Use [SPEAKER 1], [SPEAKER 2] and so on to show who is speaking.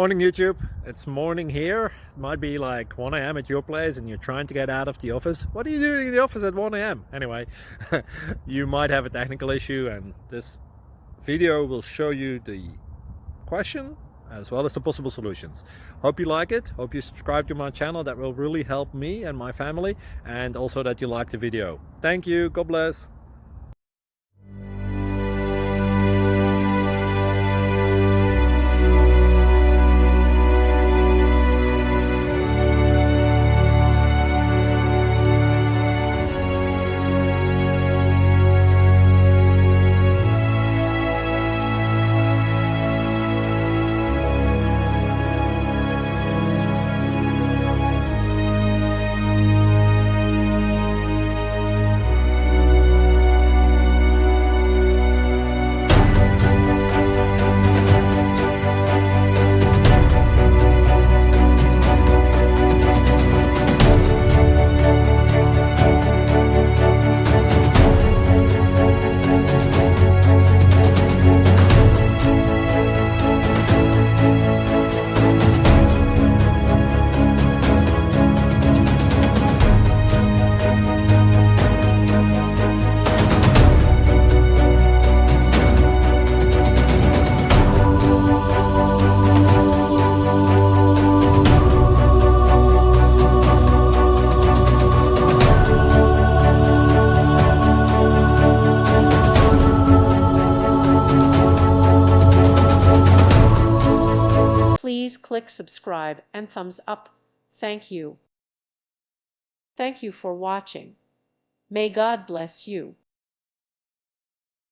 [SPEAKER 1] Morning YouTube, it's morning here. It might be like 1 a.m. at your place and you're trying to get out of the office. What are you doing in the office at 1 a.m.? Anyway, you might have a technical issue and this video will show you the question as well as the possible solutions. Hope you like it, hope you subscribe to my channel. That will really help me and my family, and also that you like the video. Thank you, God bless.
[SPEAKER 2] Please click subscribe and thumbs up. Thank you. Thank you for watching. May God bless you.